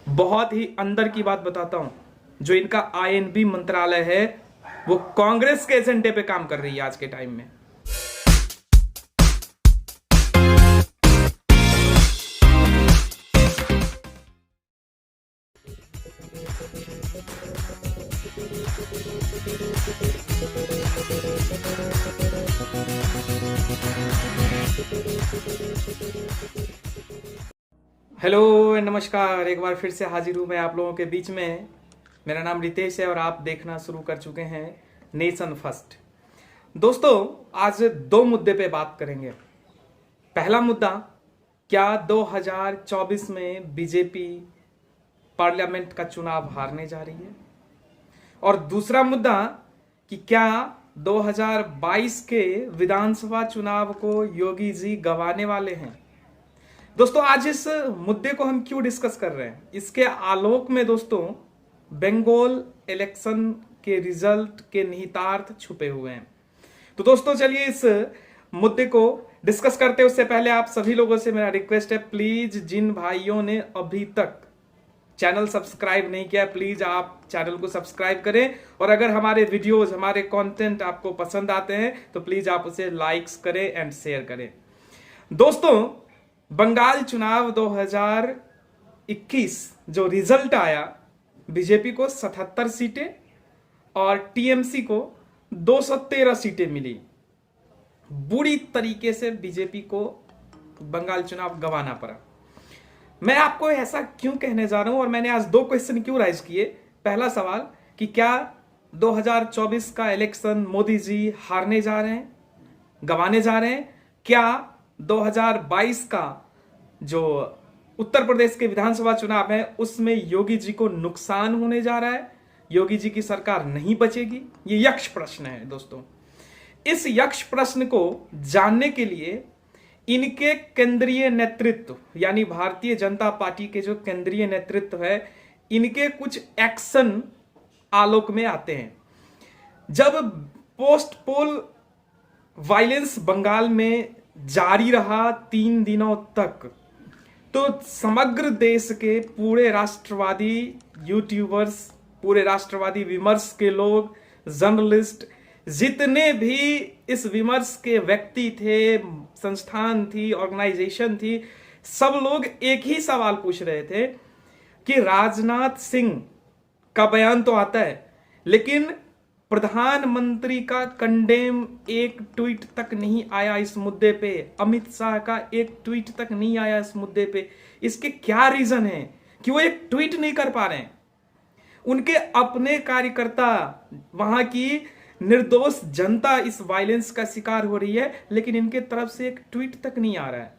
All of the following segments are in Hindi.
बहुत ही अंदर की बात बताता हूं, जो इनका आईएनबी मंत्रालय है वो कांग्रेस के एजेंडे पे काम कर रही है आज के टाइम में। हेलो नमस्कार, एक बार फिर से हाजिर हूं मैं आप लोगों के बीच में। मेरा नाम रितेश है और आप देखना शुरू कर चुके हैं नेशन फर्स्ट। दोस्तों, आज दो मुद्दे पे बात करेंगे। पहला मुद्दा, क्या 2024 में बीजेपी पार्लियामेंट का चुनाव हारने जा रही है, और दूसरा मुद्दा कि क्या 2022 के विधानसभा चुनाव को योगी जी गंवाने वाले हैं। दोस्तों, आज इस मुद्दे को हम क्यों डिस्कस कर रहे हैं, इसके आलोक में दोस्तों बंगाल इलेक्शन के रिजल्ट के निहितार्थ छुपे हुए हैं। तो दोस्तों चलिए इस मुद्दे को डिस्कस करते हैं। उससे पहले आप सभी लोगों से मेरा रिक्वेस्ट है, प्लीज जिन भाइयों ने अभी तक चैनल सब्सक्राइब नहीं किया, प्लीज आप चैनल को सब्सक्राइब करें, और अगर हमारे वीडियोस, हमारे कंटेंट आपको पसंद आते हैं तो प्लीज आप उसे लाइक्स करें एंड शेयर करें। दोस्तों, बंगाल चुनाव 2021 जो रिजल्ट आया, बीजेपी को 77 सीटें और टीएमसी को 213 सीटें मिली। बुरी तरीके से बीजेपी को बंगाल चुनाव गंवाना पड़ा। मैं आपको ऐसा क्यों कहने जा रहा हूं, और मैंने आज दो क्वेश्चन क्यों राइज किए। पहला सवाल कि क्या 2024 का इलेक्शन मोदी जी हारने जा रहे हैं, गंवाने जा रहे हैं। क्या 2022 का जो उत्तर प्रदेश के विधानसभा चुनाव है उसमें योगी जी को नुकसान होने जा रहा है, योगी जी की सरकार नहीं बचेगी। ये यक्ष प्रश्न है दोस्तों। इस यक्ष प्रश्न को जानने के लिए इनके केंद्रीय नेतृत्व यानी भारतीय जनता पार्टी के जो केंद्रीय नेतृत्व है, इनके कुछ एक्शन आलोक में आते हैं। जब पोस्ट पोल वायलेंस बंगाल में जारी रहा 3 दिनों तक, तो समग्र देश के पूरे राष्ट्रवादी यूट्यूबर्स, पूरे राष्ट्रवादी विमर्श के लोग, जर्नलिस्ट, जितने भी इस विमर्श के व्यक्ति थे, संस्थान थी, ऑर्गेनाइजेशन थी, सब लोग एक ही सवाल पूछ रहे थे कि राजनाथ सिंह का बयान तो आता है, लेकिन प्रधानमंत्री का कंडेम एक ट्वीट तक नहीं आया इस मुद्दे पे, अमित शाह का एक ट्वीट तक नहीं आया इस मुद्दे पे। इसके क्या रीजन है कि वो एक ट्वीट नहीं कर पा रहे हैं। उनके अपने कार्यकर्ता, वहां की निर्दोष जनता इस वायलेंस का शिकार हो रही है, लेकिन इनके तरफ से एक ट्वीट तक नहीं आ रहा है।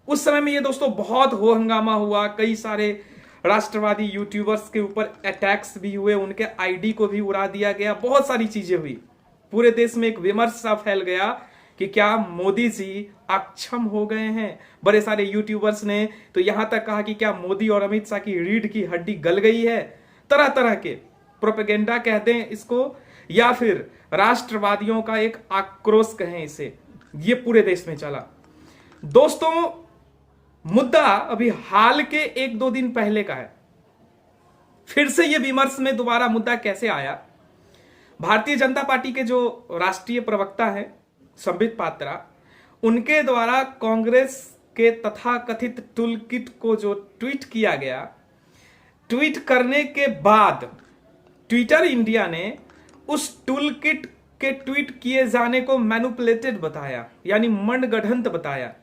उस समय में ये दोस्तों बहुत हो हंगामा हुआ, कई सारे राष्ट्रवादी यूट्यूबर्स के ऊपर अटैक्स भी हुए, उनके आईडी को भी उड़ा दिया गया, बहुत सारी चीजें हुई। पूरे देश में एक विमर्श सा फैल गया कि क्या मोदी जी अक्षम हो गए हैं। बड़े सारे यूट्यूबर्स ने तो यहां तक कहा कि क्या मोदी और अमित शाह की रीढ़ की हड्डी गल गई है। तरह तरह के प्रोपेगेंडा कहते हैं इसको, या फिर राष्ट्रवादियों का एक आक्रोश कहें इसे, ये पूरे देश में चला। दोस्तों, मुद्दा अभी हाल के 1-2 दिन पहले का है। फिर से यह विमर्श में दोबारा मुद्दा कैसे आया। भारतीय जनता पार्टी के जो राष्ट्रीय प्रवक्ता हैं संबित पात्रा, उनके द्वारा कांग्रेस के तथाकथित टूलकिट को जो ट्वीट किया गया, ट्वीट करने के बाद ट्विटर इंडिया ने उस टूलकिट के ट्वीट किए जाने को मैनिपुलेटेड बताया, यानी मनगढ़ंत बताया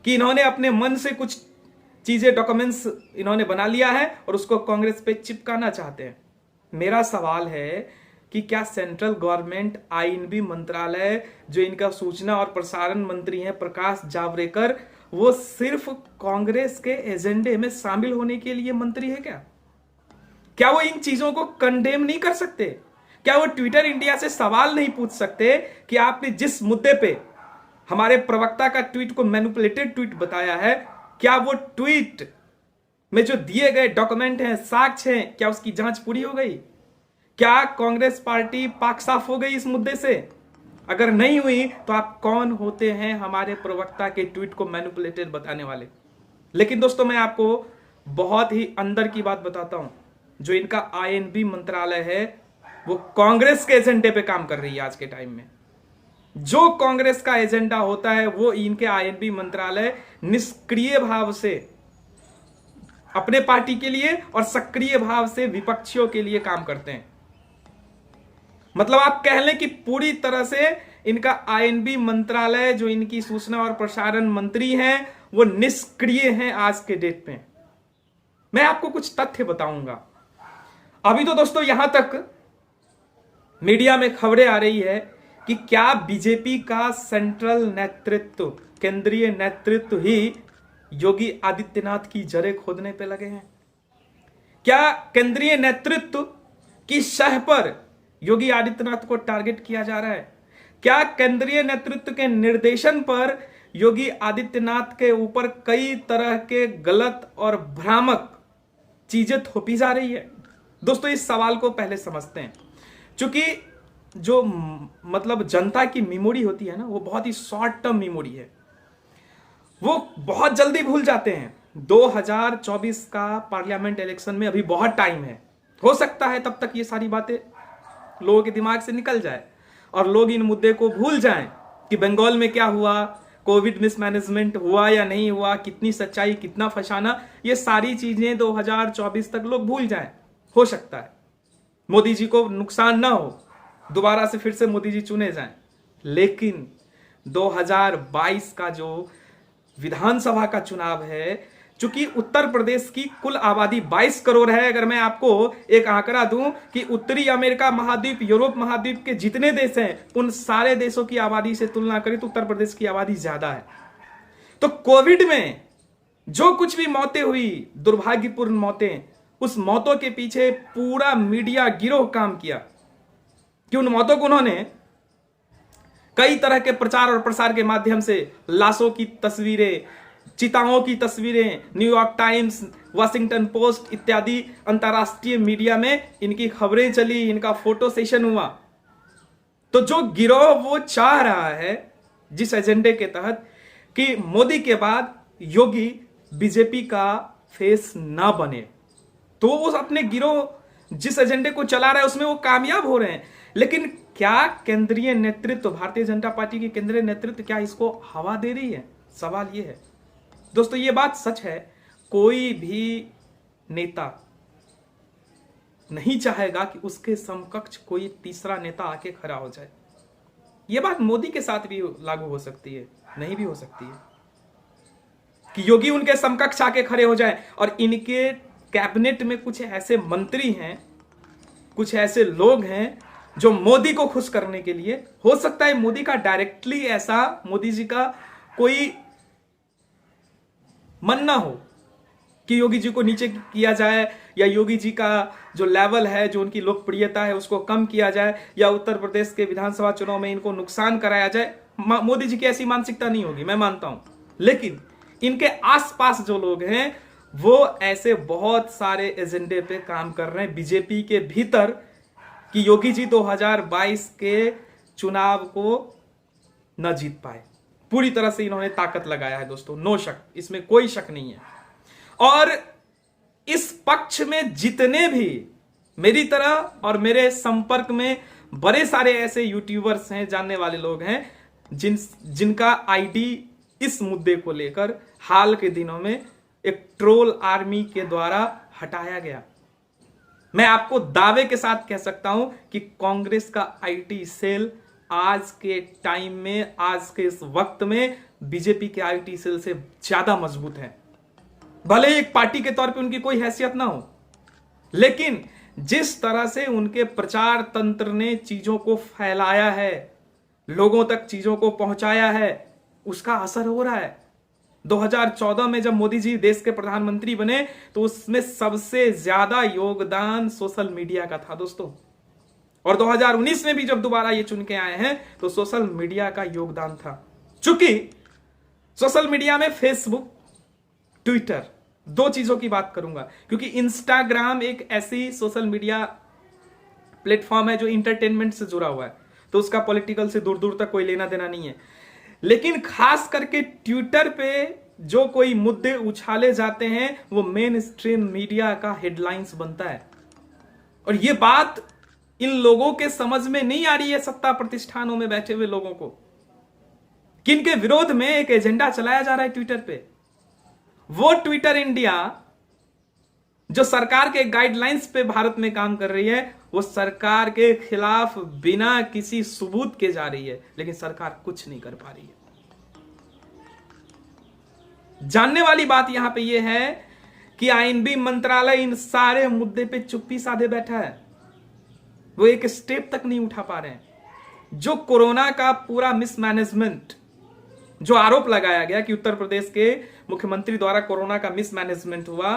कि इन्होंने अपने मन से कुछ चीजें, डॉक्यूमेंट्स इन्होंने बना लिया है और उसको कांग्रेस पे चिपकाना चाहते हैं। मेरा सवाल है कि क्या सेंट्रल गवर्नमेंट आईएनबी मंत्रालय, जो इनका सूचना और प्रसारण मंत्री हैं प्रकाश जावड़ेकर, वो सिर्फ कांग्रेस के एजेंडे में शामिल होने के लिए मंत्री है क्या? क्या वो इन चीजों को कंडेम नहीं कर सकते? क्या वो ट्विटर इंडिया से सवाल नहीं पूछ सकते कि आपने जिस मुद्दे पे हमारे प्रवक्ता का ट्वीट को मैनिपुलेटेड ट्वीट बताया है, क्या वो ट्वीट में जो दिए गए डॉक्यूमेंट हैं, साक्ष्य हैं, क्या उसकी जांच पूरी हो गई? क्या कांग्रेस पार्टी पाक साफ हो गई इस मुद्दे से? अगर नहीं हुई तो आप कौन होते हैं हमारे प्रवक्ता के ट्वीट को मैनिपुलेटेड बताने वाले? लेकिन दोस्तों, मैं आपको बहुत ही अंदर की बात बताता हूं, जो इनका आईएनबी मंत्रालय है वो कांग्रेस के एजेंडे पे काम कर रही है आज के टाइम में। जो कांग्रेस का एजेंडा होता है वो इनके आईएनबी मंत्रालय निष्क्रिय भाव से अपने पार्टी के लिए और सक्रिय भाव से विपक्षियों के लिए काम करते हैं। मतलब आप कह लें कि पूरी तरह से इनका आईएनबी मंत्रालय, जो इनकी सूचना और प्रसारण मंत्री हैं, वो निष्क्रिय हैं आज के डेट में। मैं आपको कुछ तथ्य बताऊंगा। अभी तो दोस्तों यहां तक मीडिया में खबरें आ रही है कि क्या बीजेपी का सेंट्रल नेतृत्व, केंद्रीय नेतृत्व ही योगी आदित्यनाथ की जड़ें खोदने पे लगे हैं? क्या केंद्रीय नेतृत्व की शह पर योगी आदित्यनाथ को टारगेट किया जा रहा है? क्या केंद्रीय नेतृत्व के निर्देशन पर योगी आदित्यनाथ के ऊपर कई तरह के गलत और भ्रामक चीजें थोपी जा रही है? दोस्तों इस सवाल को पहले समझते हैं। क्योंकि जो मतलब जनता की मेमोरी होती है ना, वो बहुत ही शॉर्ट टर्म मेमोरी है, वो बहुत जल्दी भूल जाते हैं। 2024 का पार्लियामेंट इलेक्शन में अभी बहुत टाइम है, हो सकता है तब तक ये सारी बातें लोगों के दिमाग से निकल जाए और लोग इन मुद्दे को भूल जाएं कि बंगाल में क्या हुआ, कोविड मिसमैनेजमेंट हुआ या नहीं हुआ, कितनी सच्चाई, कितना फसाना, ये सारी चीजें 2024 तक लोग भूल जाएं। हो सकता है मोदी जी को नुकसान ना हो, दोबारा से फिर से मोदी जी चुने जाएं, लेकिन 2022 का जो विधानसभा का चुनाव है, चूंकि उत्तर प्रदेश की कुल आबादी 22 करोड़ है। अगर मैं आपको एक आंकड़ा दूं कि उत्तरी अमेरिका महाद्वीप, यूरोप महाद्वीप के जितने देश हैं, उन सारे देशों की आबादी से तुलना करें तो उत्तर प्रदेश की आबादी ज्यादा है। तो कोविड में जो कुछ भी मौतें हुई, दुर्भाग्यपूर्ण मौतें, उस मौतों के पीछे पूरा मीडिया गिरोह काम किया कि उन मौतों को उन्होंने कई तरह के प्रचार और प्रसार के माध्यम से लाशों की तस्वीरें, चिताओं की तस्वीरें, न्यूयॉर्क टाइम्स, वाशिंगटन पोस्ट इत्यादि अंतरराष्ट्रीय मीडिया में इनकी खबरें चली, इनका फोटो सेशन हुआ। तो जो गिरोह वो चाह रहा है जिस एजेंडे के तहत कि मोदी के बाद योगी बीजेपी का फेस ना बने, तो वो अपने गिरोह जिस एजेंडे को चला रहा है उसमें वो कामयाब हो रहे हैं। लेकिन क्या केंद्रीय नेतृत्व, भारतीय जनता पार्टी की केंद्रीय नेतृत्व क्या इसको हवा दे रही है? सवाल ये है दोस्तों, ये बात सच है, कोई भी नेता नहीं चाहेगा कि उसके समकक्ष कोई तीसरा नेता आके खड़ा हो जाए। यह बात मोदी के साथ भी लागू हो सकती है, नहीं भी हो सकती है कि योगी उनके समकक्ष आके खड़े हो जाए। और इनके कैबिनेट में कुछ ऐसे मंत्री हैं, कुछ ऐसे लोग हैं जो मोदी को खुश करने के लिए, हो सकता है मोदी का डायरेक्टली ऐसा, मोदी जी का कोई मन ना हो कि योगी जी को नीचे किया जाए, या योगी जी का जो लेवल है, जो उनकी लोकप्रियता है, उसको कम किया जाए, या उत्तर प्रदेश के विधानसभा चुनाव में इनको नुकसान कराया जाए। मोदी जी की ऐसी मानसिकता नहीं होगी, मैं मानता हूं। लेकिन इनके आसपास जो लोग हैं वो ऐसे बहुत सारे एजेंडे पे काम कर रहे हैं बीजेपी के भीतर कि योगी जी 2022 के चुनाव को न जीत पाए। पूरी तरह से इन्होंने ताकत लगाया है दोस्तों, नो शक, इसमें कोई शक नहीं है। और इस पक्ष में जितने भी मेरी तरह और मेरे संपर्क में बड़े सारे ऐसे यूट्यूबर्स हैं, जानने वाले लोग हैं, जिनका आईडी इस मुद्दे को लेकर हाल के दिनों में एक ट्रोल आर्मी के द्वारा हटाया गया। मैं आपको दावे के साथ कह सकता हूं कि कांग्रेस का आईटी सेल आज के टाइम में, आज के इस वक्त में बीजेपी के आईटी सेल से ज्यादा मजबूत है। भले एक पार्टी के तौर पे उनकी कोई हैसियत ना हो, लेकिन जिस तरह से उनके प्रचार तंत्र ने चीजों को फैलाया है, लोगों तक चीजों को पहुंचाया है, उसका असर हो रहा है। 2014 में जब मोदी जी देश के प्रधानमंत्री बने तो उसमें सबसे ज्यादा योगदान सोशल मीडिया का था दोस्तों। और 2019 में भी जब दोबारा ये चुन के आए हैं तो सोशल मीडिया का योगदान था। चूंकि सोशल मीडिया में फेसबुक, ट्विटर, दो चीजों की बात करूंगा, क्योंकि इंस्टाग्राम एक ऐसी सोशल मीडिया प्लेटफॉर्म है जो इंटरटेनमेंट से जुड़ा हुआ है, तो उसका पॉलिटिकल से दूर दूर तक कोई लेना देना नहीं है। लेकिन खास करके ट्विटर पे जो कोई मुद्दे उछाले जाते हैं वो मेन स्ट्रीम मीडिया का हेडलाइंस बनता है। और ये बात इन लोगों के समझ में नहीं आ रही है, सत्ता प्रतिष्ठानों में बैठे हुए लोगों को, किनके विरोध में एक एजेंडा चलाया जा रहा है ट्विटर पे। वो ट्विटर इंडिया जो सरकार के गाइडलाइंस पे भारत में काम कर रही है, वो सरकार के खिलाफ बिना किसी सबूत के जा रही है, लेकिन सरकार कुछ नहीं कर पा रही है। जानने वाली बात यहां पे ये है कि आईएनबी मंत्रालय इन सारे मुद्दे पे चुप्पी साधे बैठा है, वो एक स्टेप तक नहीं उठा पा रहे हैं। जो कोरोना का पूरा मिसमैनेजमेंट, जो आरोप लगाया गया कि उत्तर प्रदेश के मुख्यमंत्री द्वारा कोरोना का मिसमैनेजमेंट हुआ,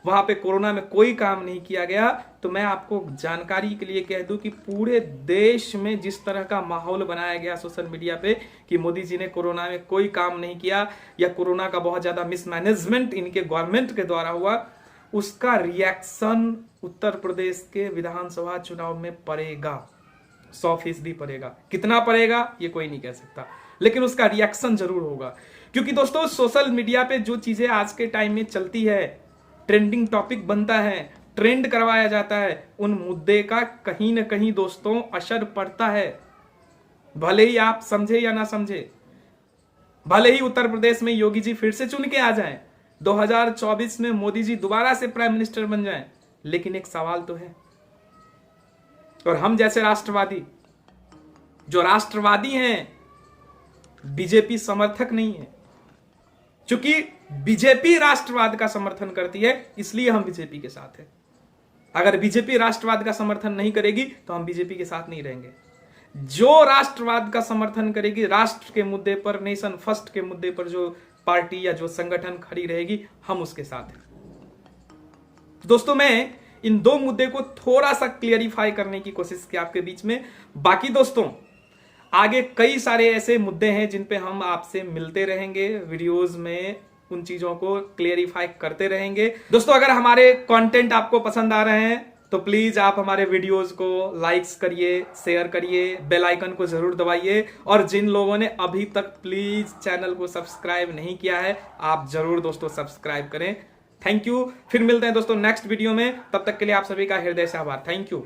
वहां पे कोरोना में कोई काम नहीं किया गया। तो मैं आपको जानकारी के लिए कह दूं कि पूरे देश में जिस तरह का माहौल बनाया गया सोशल मीडिया पे कि मोदी जी ने कोरोना में कोई काम नहीं किया या कोरोना का बहुत ज्यादा मिसमैनेजमेंट इनके गवर्नमेंट के द्वारा हुआ, उसका रिएक्शन उत्तर प्रदेश के विधानसभा चुनाव में पड़ेगा, 100% पड़ेगा। कितना पड़ेगा ये कोई नहीं कह सकता, लेकिन उसका रिएक्शन जरूर होगा। क्योंकि दोस्तों सोशल मीडिया पे जो चीजें आज के टाइम में चलती है, ट्रेंडिंग टॉपिक बनता है, ट्रेंड करवाया जाता है, उन मुद्दे का कहीं ना कहीं दोस्तों असर पड़ता है। भले ही आप समझे या ना समझे, भले ही उत्तर प्रदेश में योगी जी फिर से चुन के आ जाएं, 2024 में मोदी जी दोबारा से प्राइम मिनिस्टर बन जाएं, लेकिन एक सवाल तो है। और हम जैसे राष्ट्रवादी, जो राष्ट्रवादी हैं, बीजेपी समर्थक नहीं है। क्योंकि बीजेपी राष्ट्रवाद का समर्थन करती है, इसलिए हम बीजेपी के साथ हैं। अगर बीजेपी राष्ट्रवाद का समर्थन नहीं करेगी तो हम बीजेपी के साथ नहीं रहेंगे। जो राष्ट्रवाद का समर्थन करेगी, राष्ट्र के मुद्दे पर, नेशन फर्स्ट के मुद्दे पर जो पार्टी या जो संगठन खड़ी रहेगी, हम उसके साथ हैं। दोस्तों मैं इन दो मुद्दे को थोड़ा सा क्लियरिफाई करने की कोशिश की आपके बीच में। बाकी दोस्तों आगे कई सारे ऐसे मुद्दे हैं जिन पे हम आपसे मिलते रहेंगे, वीडियोस में उन चीजों को क्लियरिफाई करते रहेंगे। दोस्तों अगर हमारे कंटेंट आपको पसंद आ रहे हैं तो प्लीज आप हमारे वीडियोस को लाइक्स करिए, शेयर करिए, बेल आइकन को जरूर दबाइए। और जिन लोगों ने अभी तक प्लीज चैनल को सब्सक्राइब नहीं किया है, आप जरूर दोस्तों सब्सक्राइब करें। Thank you. फिर मिलते हैं दोस्तों नेक्स्ट वीडियो में, तब तक के लिए आप सभी का हृदय से आभार। Thank you.